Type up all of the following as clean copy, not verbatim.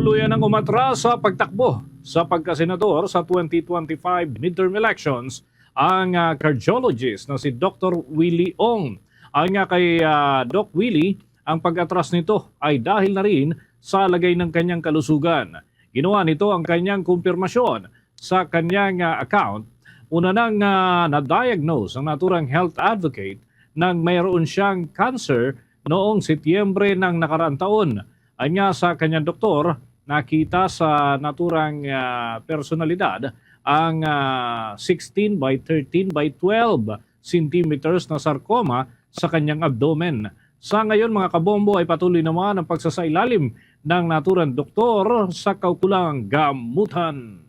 Tuluyan ang umatras sa pagtakbo sa pagkasenador sa 2025 midterm elections ang cardiologist na si Dr. Willie Ong. Ayon nga kay Doc Willie, ang pag-atras nito ay dahil na rin sa lagay ng kanyang kalusugan. Ginawa nito ang kanyang kumpirmasyon sa kanyang account. Una nang na-diagnose ang naturang health advocate nang mayroon siyang cancer noong Setyembre ng nakaraang taon. Anya sa kanyang doktor, nakita sa naturang personalidad ang 16 by 13 by 12 centimeters na sarcoma sa kanyang abdomen. Sa ngayon mga kabombo ay patuloy naman ang pagsasailalim ng naturang doktor sa kaukulang gamutan.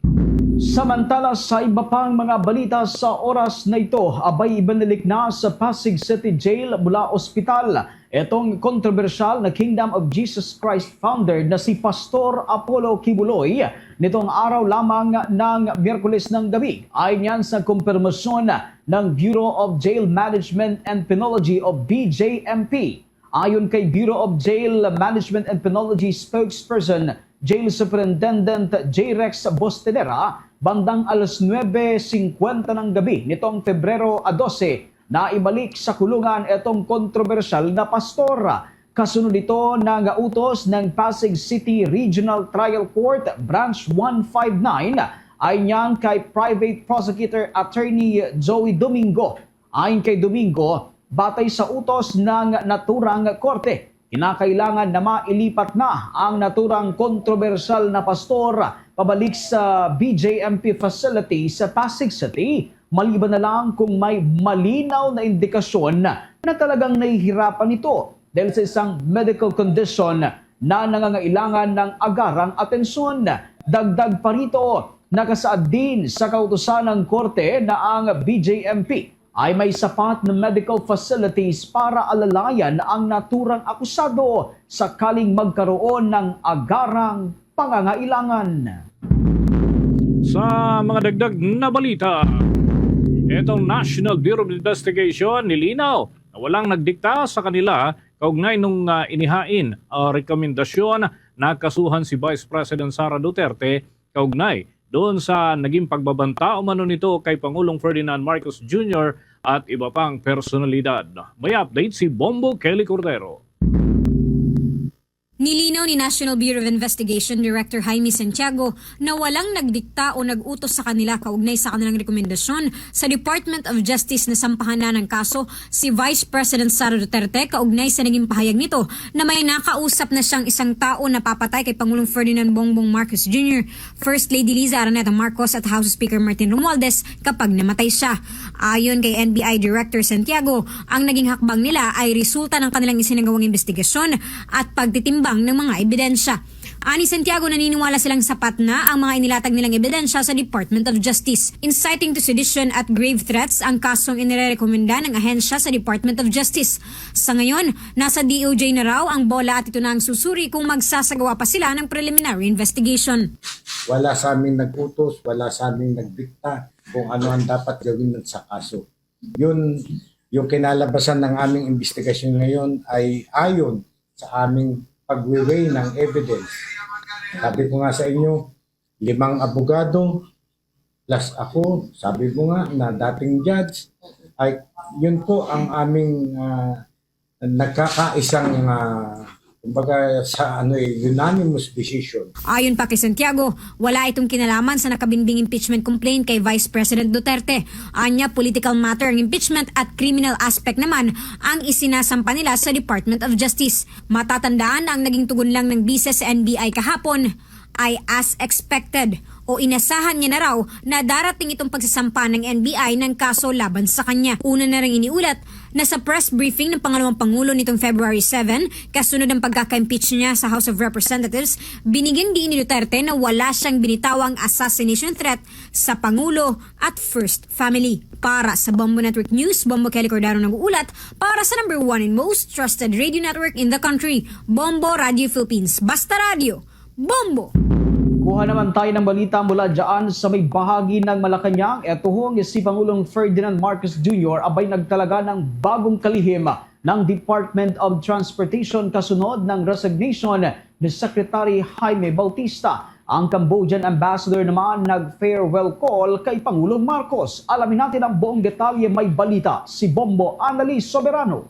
Samantala sa iba pang mga balita sa oras na ito, abay ibinalik na sa Pasig City Jail mula ospital itong kontrobersyal na Kingdom of Jesus Christ founder na si Pastor Apollo Kibuloy nitong araw lamang ng Miyerkules ng gabi. Ayon yan sa kumpirmasyon ng Bureau of Jail Management and Penology of BJMP. Ayon kay Bureau of Jail Management and Penology spokesperson Jail Superintendent J. Rex Bostedera, bandang alas 9:50 ng gabi nitong Pebrero 12 na ibalik sa kulungan itong kontrobersyal na pastor. Kasunod ito ng utos ng Pasig City Regional Trial Court Branch 159 ay niyan kay Private Prosecutor Attorney Joey Domingo. Ayon kay Domingo, batay sa utos ng naturang korte, kinakailangan na mailipat na ang naturang kontrobersyal na pastor pabalik sa BJMP facility sa Pasig City. Maliban na lang kung may malinaw na indikasyon na talagang nahihirapan ito dahil sa isang medical condition na nangangailangan ng agarang atensyon. Dagdag pa rito, nakasaad din sa kautusan ng korte na ang BJMP ay may sapat na medical facilities para alalayan ang naturang akusado sakaling magkaroon ng agarang pangangailangan. Sa mga dagdag na balita, itong National Bureau of Investigation nilinaw na walang nagdikta sa kanila kaugnay nung inihain rekomendasyon na kasuhan si Vice President Sara Duterte kaugnay doon sa naging pagbabanta umano nito kay Pangulong Ferdinand Marcos Jr. at iba pang personalidad. May update si Bombo Kelly Cordero. Nilinaw ni National Bureau of Investigation Director Jaime Santiago na walang nagdikta o nag-utos sa kanila kaugnay sa kanilang rekomendasyon sa Department of Justice na sampahan na ng kaso si Vice President Sara Duterte kaugnay sa naging pahayag nito na may nakausap na siyang isang tao na papatay kay Pangulong Ferdinand Bongbong Marcos Jr., First Lady Liza Araneta Marcos at House Speaker Martin Romualdez kapag namatay siya. Ayon kay NBI Director Santiago, ang naging hakbang nila ay resulta ng kanilang isinagawang investigasyon at pagtitimbang ng mga ebidensya. Ani Santiago, naniniwala silang sapat na ang mga inilatag nilang ebidensya sa Department of Justice. Inciting to sedition at grave threats ang kasong inirekomenda ng ahensya sa Department of Justice. Sa ngayon, nasa DOJ na raw ang bola at ito na ang susuri kung magsasagawa pa sila ng preliminary investigation. Wala sa amin nag-utos, wala sa amin nagdikta kung ano ang dapat gawin sa kaso. Yun, yung kinalabasan ng aming investigasyon ngayon ay ayon sa aming pag-weigh ng evidence. Sabi ko nga sa inyo, 5 abogado plus ako, sabi ko nga na dating judge, ay yun po ang aming nagkakaisang kumbaga sa unanimous decision. Ayon pa kay Santiago, wala itong kinalaman sa nakabinbing impeachment complaint kay Vice President Duterte. Anya, political matter ang impeachment at criminal aspect naman ang isinasampa nila sa Department of Justice. Matatandaan na ang naging tugon lang ng bise sa NBI kahapon ay as expected o inasahan niya na raw na darating itong pagsasampa ng NBI ng kaso laban sa kanya. Una na rin iniulat na sa press briefing ng pangalawang Pangulo nitong February 7, kasunod ng pagkaka-impeach niya sa House of Representatives, binigyan din ni Duterte na wala siyang binitawang assassination threat sa Pangulo at First Family. Para sa Bombo Network News, Bombo Kelly Cordero nag-uulat para sa number 1 and most trusted radio network in the country, Bombo Radio Philippines. Basta Radio, Bombo! Kuha naman tayo ng balita mula dyan sa may bahagi ng Malacanang. Ito hong si Pangulong Ferdinand Marcos Jr. abay nagtalaga ng bagong kalihim ng Department of Transportation kasunod ng resignation ni Secretary Jaime Bautista. Ang Cambodian Ambassador naman nag-farewell call kay Pangulong Marcos. Alamin natin ang buong detalye, may balita si Bombo Annalise Soberano.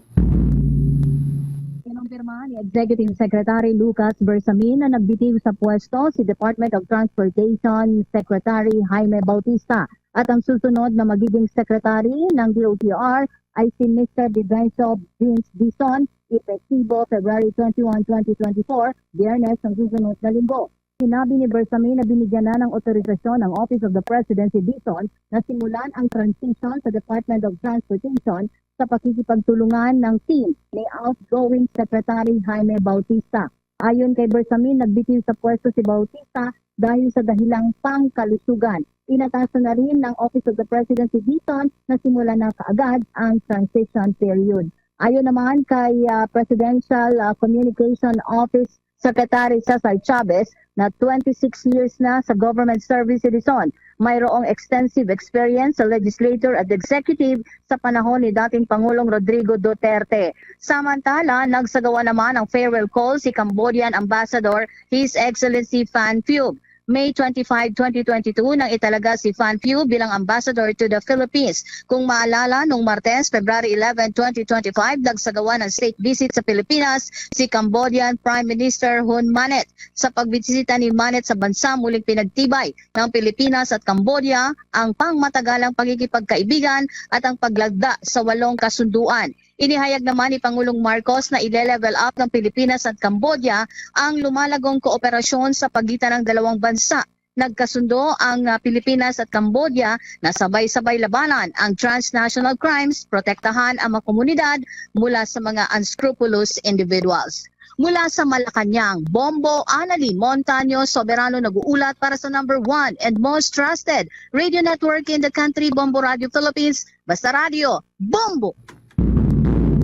Kinumpirma ni Executive Secretary Lucas Bersamin na nagbitiw sa pwesto si Department of Transportation Secretary Jaime Bautista at ang susunod na magiging Secretary ng DOTR ay si Mr. Divencio Vince Dizon, epektibo February 21, 2024, Biyernes ng susunod na linggo. Sinabi ni Bersamin na binigyan na ng otorisasyon ng Office of the Presidency Dizon na simulan ang transition sa Department of Transportation sa pakikipagtulungan ng team ni outgoing Secretary Jaime Bautista. Ayon kay Bersamin, nagbitiw sa pwesto si Bautista dahil sa dahilang pangkalusugan. Inatasan na rin ng Office of the Presidency Dizon na simulan na kaagad ang transition period. Ayon naman kay Presidential Communication Office Secretary Cesar Chavez na 26 years na sa government service si Dizon. Mayroong extensive experience sa legislature at executive sa panahon ni dating Pangulong Rodrigo Duterte. Samantala, nagsagawa naman ng farewell call si Cambodian Ambassador His Excellency Phan Phuc. May 25, 2022 nang italaga si Phan Phuc bilang ambassador to the Philippines. Kung maalala, noong Martes, February 11, 2025, nagsagawa ng state visit sa Pilipinas si Cambodian Prime Minister Hun Manet. Sa pagbisita ni Manet sa bansa, muling pinagtibay ng Pilipinas at Cambodia ang pangmatagalang pagkikipagkaibigan at ang paglagda sa 8 kasunduan. Inihayag naman ni Pangulong Marcos na ile-level up ng Pilipinas at Cambodia ang lumalagong kooperasyon sa pagitan ng dalawang bansa. Nagkasundo ang Pilipinas at Cambodia na sabay-sabay labanan ang transnational crimes, protektahan ang mga komunidad mula sa mga unscrupulous individuals. Mula sa Malacanang, Bombo Annalise Montaño Soberano nag-uulat para sa number 1 and most trusted radio network in the country, Bombo Radio Philippines. Basta Radio, Bombo!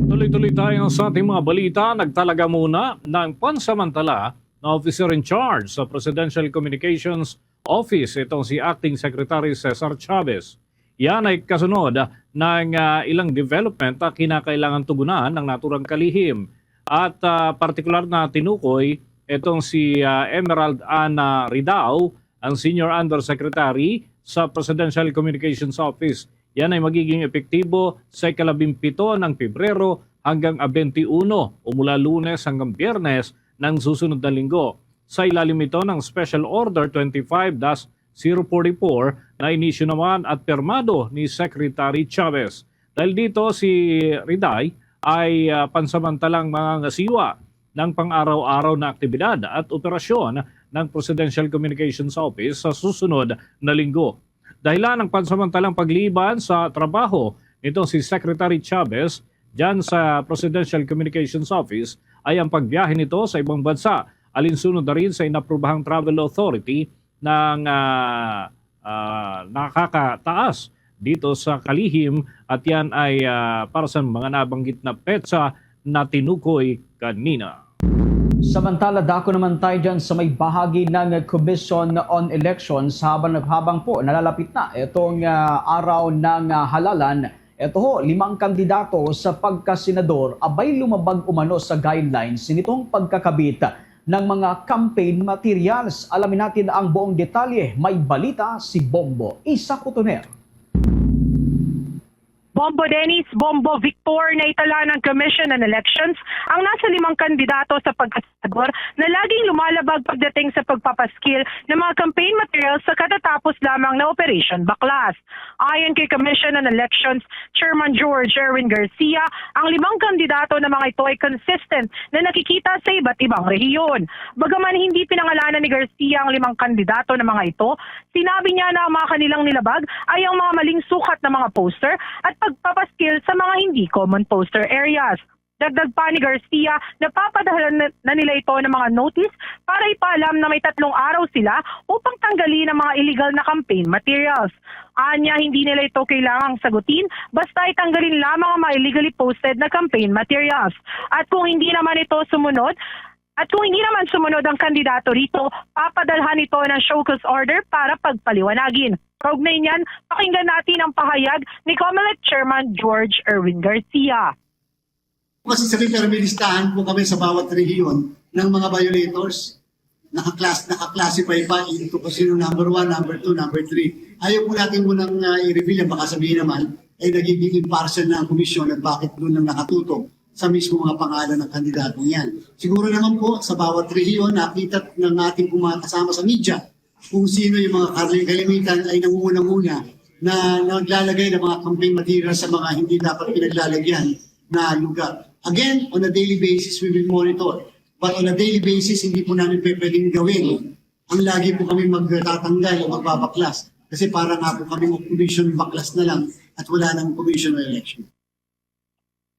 Tuloy-tuloy tayo sa ating mga balita. Nagtalaga muna ng pansamantala na officer in charge sa Presidential Communications Office, itong si Acting Secretary Cesar Chavez. Yan ay kasunod ng ilang development na kinakailangan tugunan ng naturang kalihim. At partikular na tinukoy itong si Emerald Ana Ridao, ang Senior Undersecretary sa Presidential Communications Office. Yan ay magiging epektibo sa 17 ng Pebrero hanggang 21 o mula Lunes hanggang Biyernes ng susunod na linggo. Sa ilalim ito ng Special Order 25-044 na inisyu naman at permado ni Secretary Chavez. Dahil dito si Riday ay pansamantalang mangangasiwa ng pang-araw-araw na aktibidad at operasyon ng Presidential Communications Office sa susunod na linggo. Dahilan ng pansamantalang pagliban sa trabaho nitong si Secretary Chavez dyan sa Presidential Communications Office ay ang pagbiyahe nito sa ibang bansa, alinsunod na rin sa inaprubahang travel authority ng nakakataas dito sa kalihim, at yan ay para sa mga nabanggit na petsa na tinukoy kanina. Samantala, dako naman tayo dyan sa may bahagi ng Commission on Elections habang po nalalapit na itong araw ng halalan. Ito ho, 5 kandidato sa pagkasenador abay lumabag umano sa guidelines nitong pagkakabit ng mga campaign materials. Alamin natin ang buong detalye. May balita si Bombo Isa Cotoner. Bombo Dennis, Bombo Victor na itala ng Commission on Elections ang nasa 5 kandidato sa pagkasenador na laging lumalabag pagdating sa pagpapaskil ng mga campaign materials sa katatapos lamang na Operation Baklas. Ayon kay Commission on Elections Chairman George Erwin Garcia, ang 5 kandidato na mga ito ay consistent na nakikita sa iba't ibang rehiyon. Bagaman hindi pinangalanan ni Garcia ang 5 kandidato na mga ito, sinabi niya na ang mga kanilang nilabag ay ang mga maling sukat na mga poster at pagpapaskil sa mga hindi common poster areas. Dagdag pa ni Garcia, napapadahalan na nila ito ng mga notice para ipaalam na may 3 araw sila upang tanggalin ang mga illegal na campaign materials. Anya, hindi nila ito kailangang sagutin, basta itanggalin lamang ang mga illegally posted na campaign materials. At kung hindi naman sumunod ang kandidato rito, papadalhan ito ng show cause order para pagpaliwanagin. Kaugnay niyan, pakinggan natin ang pahayag ni COMELEC Chairman George Erwin Garcia. Kasi sa may listahan po kami sa bawat rehiyon ng mga violators. Naka-classify pa into kung sino number 1, number 2, number 3. Ayaw po natin munang i-reveal yan. Baka sabihin naman, ay nagiging impartial na ang komisyon at bakit doon lang nakatutok sa mismo mga pangalan ng kandidatong yan. Siguro naman po, sa bawat rehiyon, nakita ng ating mga kasama sa media kung sino yung mga kalimitan ay nangunguna-nguna na naglalagay ng mga campaign material sa mga hindi dapat pinaglalagyan na lugar. Again, on a daily basis, we will monitor. But on a daily basis, hindi po namin pwedeng gawin. Ang lagi po kami magtatanggal o magbabaklas. Kasi para nga po kami commission baklas na lang at wala nang commission o election.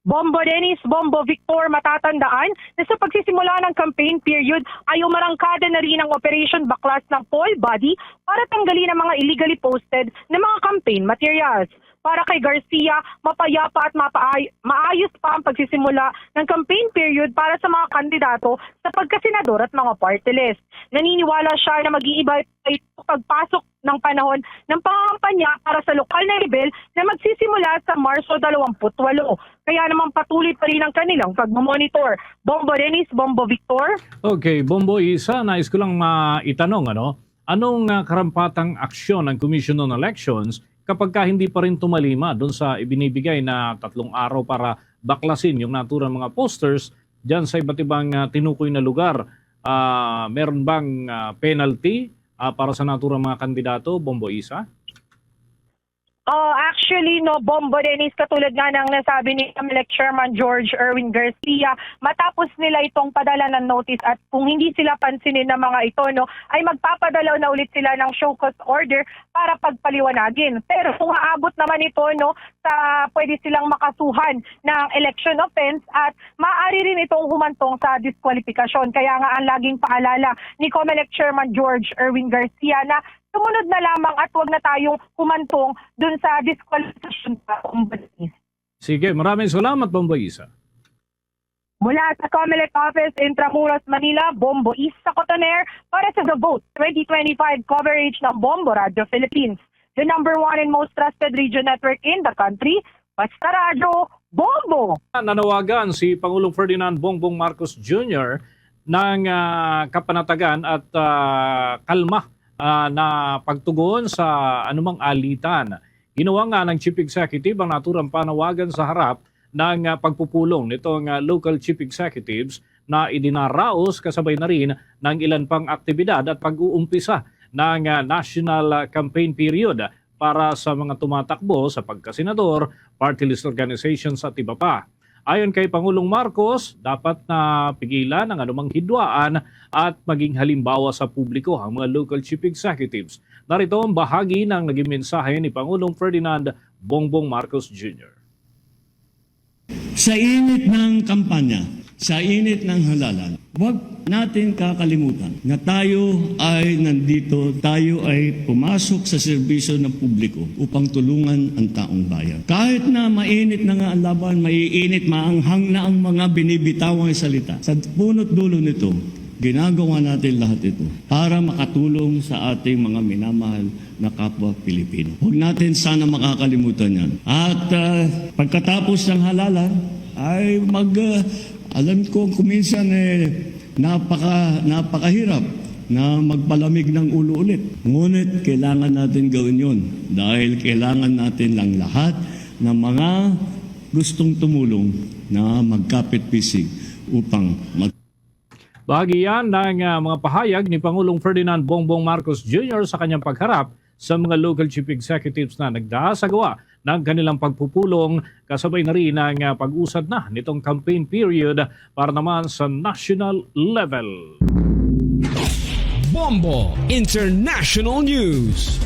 Bombo Dennis, Bombo Victor, matatandaan na sa pagsisimula ng campaign period ay umarangkada na rin ang Operation Baklas ng poll body para tanggalin ang mga illegally posted na mga campaign materials. Para kay Garcia, mapayapa at maayos pa ang pagsisimula ng campaign period para sa mga kandidato sa pagkasenador at mga party list. Naniniwala siya na mag-iiba ito pagpasok ng panahon ng pangangampanya para sa lokal na level na magsisimula sa Marso 28. Kaya naman patuloy pa rin ang kanilang pagmamonitor. Bombo Dennis, Bombo Victor. Okay, Bombo Isa, nais ko lang maitanong, anong karampatang aksyon ng Commission on Elections kapag hindi pa rin tumalima doon sa ibinibigay na 3 araw para baklasin yung naturang mga posters dyan sa iba't ibang tinukoy na lugar? Meron bang penalty para sa naturang mga kandidato, Bombo Isa? Actually, no, Bombo Dennis, katulad nga ng nasabi ni COMELEC Chairman George Erwin Garcia, matapos nila itong padala ng notice at kung hindi sila pansinin ng mga ito, ay magpapadala na ulit sila ng show cause order para pagpaliwanagin. Pero kung aabot naman ito, sa pwede silang makasuhan ng election offense at maaari rin itong humantong sa diskwalifikasyon. Kaya nga ang laging paalala ni COMELEC Chairman George Erwin Garcia na sumunod na lamang at huwag na tayong humantong dun sa disqualification pa. Sige, maraming salamat, Bombo Isa. Mula sa COMELEC Office Intramuros, Manila, Bombo Isa Cotoner para sa The Vote 2025 coverage ng Bombo Radio Philippines. The number 1 and most trusted radio network in the country, Basta Radio, Bombo! Nanawagan si Pangulong Ferdinand Bongbong Marcos Jr. ng kapanatagan at kalma na pagtugon sa anumang alitan. Ginawa nga ng Chief Executive ang naturang panawagan sa harap ng pagpupulong nitong local Chief Executives na idinaraos kasabay na rin ng ilan pang aktibidad at pag-uumpisa ng national campaign period para sa mga tumatakbo sa pagkasenador, party list organizations at iba pa. Ayon kay Pangulong Marcos, dapat na pigilan ang anumang hidwaan at maging halimbawa sa publiko ang mga local chief executives. Narito ang bahagi ng naging mensahe ni Pangulong Ferdinand Bongbong Marcos Jr. Sa init ng kampanya, sa init ng halalan, huwag natin kakalimutan na tayo ay nandito, tayo ay pumasok sa serbisyo ng publiko upang tulungan ang taong bayan. Kahit na mainit na nga ang laban, maiinit, maanghang na ang mga binibitawang salita. Sa punot dulo nito, ginagawa natin lahat ito para makatulong sa ating mga minamahal na kapwa Pilipino. Huwag natin sana makakalimutan yan. At pagkatapos ng halalan, ay alam ko kuminsan napakahirap na magpalamig ng ulo ulit. Ngunit kailangan natin gawin yun dahil kailangan natin lang lahat ng mga gustong tumulong na magkapit-pisig upang Bahagi yan ng mga pahayag ni Pangulong Ferdinand Bongbong Marcos Jr. sa kanyang pagharap sa mga local chief executives na nagdasagawa ng kanilang pagpupulong kasabay na rin ng pag-usad na nitong campaign period para naman sa national level. Bombo International News.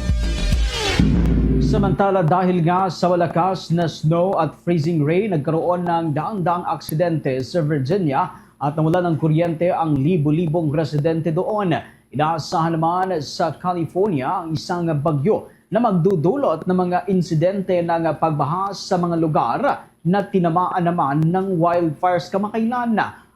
Samantala dahil nga sa malakas na snow at freezing rain, nagkaroon ng daang-daang aksidente sa Virginia at nawalan ng kuryente ang libo-libong residente doon. Inaasahan naman sa California ang isang bagyo na magdudulot ng mga insidente ng pagbaha sa mga lugar na tinamaan naman ng wildfires kamakailan.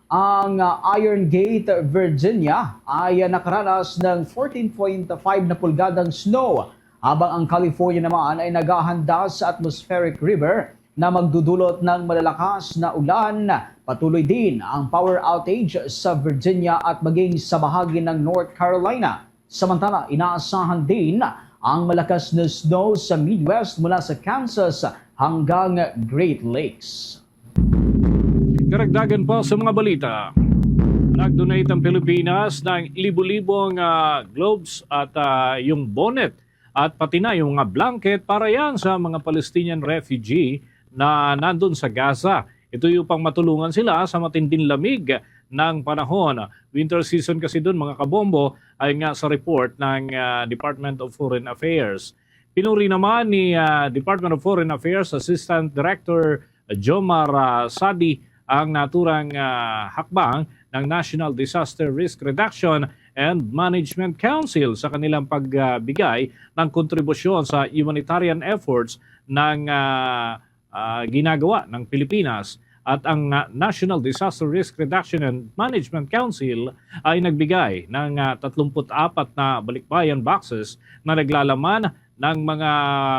Ang Iron Gate, Virginia ay nakaranas ng 14.5 na pulgadang snow, habang ang California naman ay naghahanda sa atmospheric river na magdudulot ng malalakas na ulan. Patuloy din ang power outage sa Virginia at maging sa bahagi ng North Carolina. Samantala, inaasahan din ang malakas na snow sa Midwest mula sa Kansas hanggang Great Lakes. Karagdagan pa sa mga balita. Nag-donate ang Pilipinas ng libo-libong globes at yung bonnet at pati na yung mga blanket para yan sa mga Palestinian refugee na nandun sa Gaza. Ito yung pang matulungan sila sa matinding lamig ng panahon. Winter season kasi doon mga kabombo ay nga sa report ng Department of Foreign Affairs. Pinuri naman ni Department of Foreign Affairs Assistant Director Jomar Sadi ang naturang hakbang ng National Disaster Risk Reduction and Management Council sa kanilang pagbigay ng kontribusyon sa humanitarian efforts ng ginagawa ng Pilipinas. At ang National Disaster Risk Reduction and Management Council ay nagbigay ng 34 na balikbayan boxes na naglalaman ng mga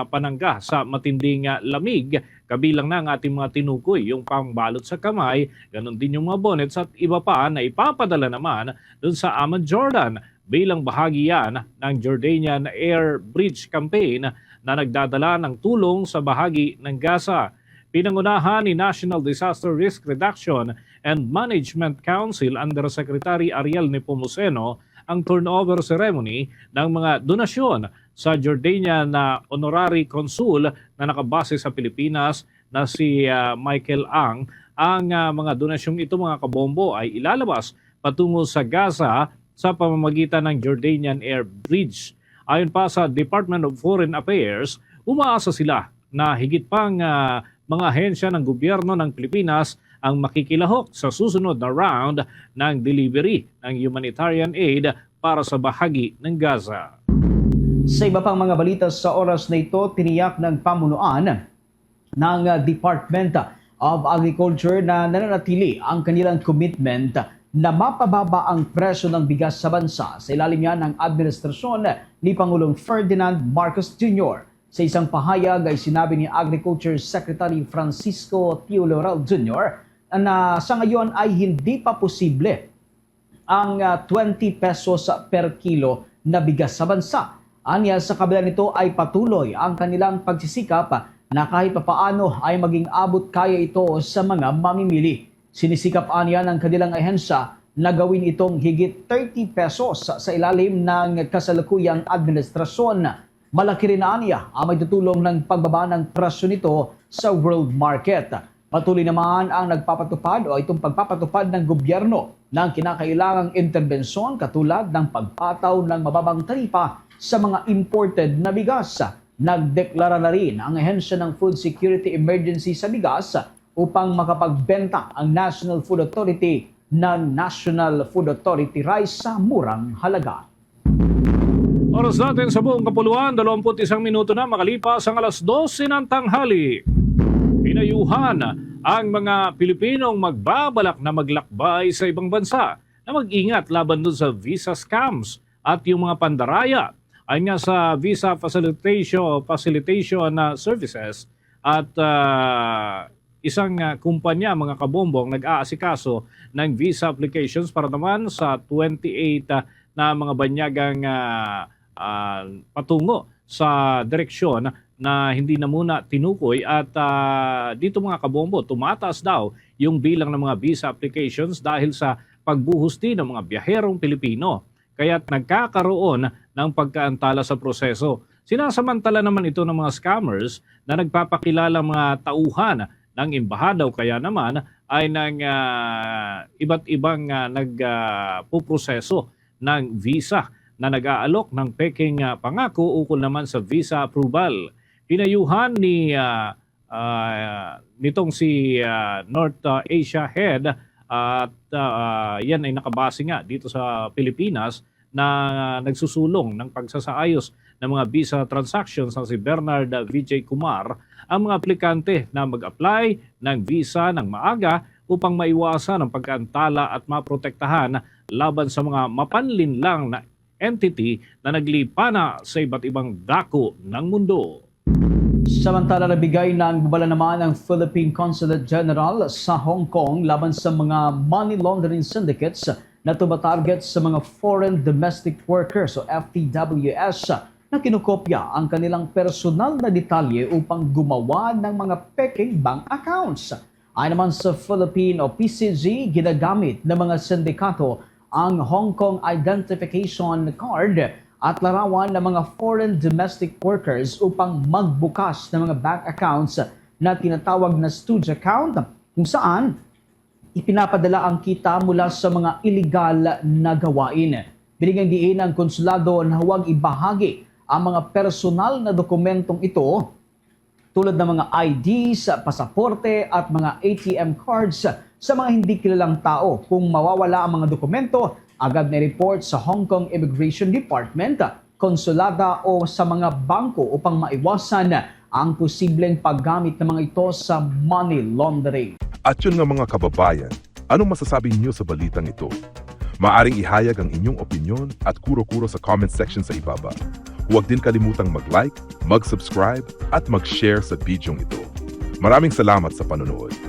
panangga sa matinding lamig. Kabilang na ang ating mga tinukoy, yung pangbalot sa kamay, ganun din yung mga bonnets at iba pa na ipapadala naman dun sa Amman, Jordan bilang bahagi yan ng Jordanian Air Bridge Campaign na nagdadala ng tulong sa bahagi ng Gaza. Pinangunahan ni National Disaster Risk Reduction and Management Council Undersecretary Ariel Nepomuceno ang turnover ceremony ng mga donasyon sa Jordanian na honorary consul na nakabase sa Pilipinas na si Michael Ang. Ang mga donasyong ito mga kabombo ay ilalabas patungo sa Gaza sa pamamagitan ng Jordanian Air Bridge. Ayon pa sa Department of Foreign Affairs, umaasa sila na higit pang mga ahensya ng gobyerno ng Pilipinas ang makikilahok sa susunod na round ng delivery ng humanitarian aid para sa bahagi ng Gaza. Sa iba pang mga balita sa oras na ito, tiniyak ng pamunuan ng Department of Agriculture na nananatili ang kanilang commitment na mapababa ang presyo ng bigas sa bansa sa ilalim yan ng administrasyon ni Pangulong Ferdinand Marcos Jr. Sa isang pahayag ay sinabi ni Agriculture Secretary Francisco Teoloral Jr. na sa ngayon ay hindi pa posible ang 20 pesos per kilo na bigas sa bansa. Anya sa kabila nito ay patuloy ang kanilang pagsisikap na kahit papaano ay maging abot kaya ito sa mga mamimili. Sinisikap anya ng kanilang ahensya na gawin itong higit 30 pesos sa ilalim ng kasalukuyang administrasyon. Malaki rin anya ang magtutulong ng pagbaba ng presyo nito sa world market. Patuloy naman ang nagpapatupad o itong pagpapatupad ng gobyerno ng kinakailangang interbensyon katulad ng pagpataw ng mababang taripa sa mga imported na bigas. Nagdeklara na rin ang ahensya ng Food Security Emergency sa bigas upang makapagbenta ang National Food Authority ng National Food Authority rice sa murang halaga. Oras natin sa buong kapuluan, 21 minuto na makalipas ang alas 12 ng tanghali. Pinayuhan ang mga Pilipinong magbabalak na maglakbay sa ibang bansa na mag-ingat laban dun sa visa scams at yung mga pandaraya. Ay nga sa visa facilitation services at isang kumpanya mga kabombong nag-aasikaso ng visa applications para naman sa 28 na mga banyagang patungo sa direksyon na hindi na muna tinukoy at dito mga kabombo, tumataas daw yung bilang ng mga visa applications dahil sa pagbuhos din ng mga biyaherong Pilipino. Kaya't nagkakaroon ng pagkaantala sa proseso. Sinasamantala naman ito ng mga scammers na nagpapakilala mga tauhan ng embahada o kaya naman ay ng iba't ibang nagpuproseso ng visa na nag-aalok ng peking pangako ukol naman sa visa approval. Pinayuhan ni nitong si North Asia Head at yan ay nakabase nga dito sa Pilipinas na nagsusulong ng pagsasaayos ng mga visa transactions na si Bernard Vijay Kumar ang mga aplikante na mag-apply ng visa ng maaga upang maiwasan ang pagkaantala at maprotektahan laban sa mga mapanlinlang na entity na naglipana sa iba't ibang dako ng mundo. Samantala, nabigay ng babala naman ng Philippine Consulate General sa Hong Kong laban sa mga money laundering syndicates na tumatarget sa mga foreign domestic workers o FTWS na kinukopya ang kanilang personal na detalye upang gumawa ng mga peking bank accounts. Ayon naman sa Philippine o PCG, ginagamit ng mga sindikato ang Hong Kong Identification Card at larawan ng mga foreign domestic workers upang magbukas ng mga bank accounts na tinatawag na stooge account kung saan ipinapadala ang kita mula sa mga illegal na gawain. Binigyang diin ng konsulado na huwag ibahagi ang mga personal na dokumentong ito tulad ng mga IDs, pasaporte at mga ATM cards sa mga hindi kilalang tao. Kung mawawala ang mga dokumento, agad na report sa Hong Kong Immigration Department, konsulada o sa mga bangko upang maiwasan ang posibleng paggamit ng mga ito sa money laundering. At yun nga mga kababayan, anong masasabi niyo sa balitang ito? Maaring ihayag ang inyong opinyon at kuro-kuro sa comment section sa ibaba. Huwag din kalimutang mag-like, mag-subscribe at mag-share sa bidyong ito. Maraming salamat sa panonood.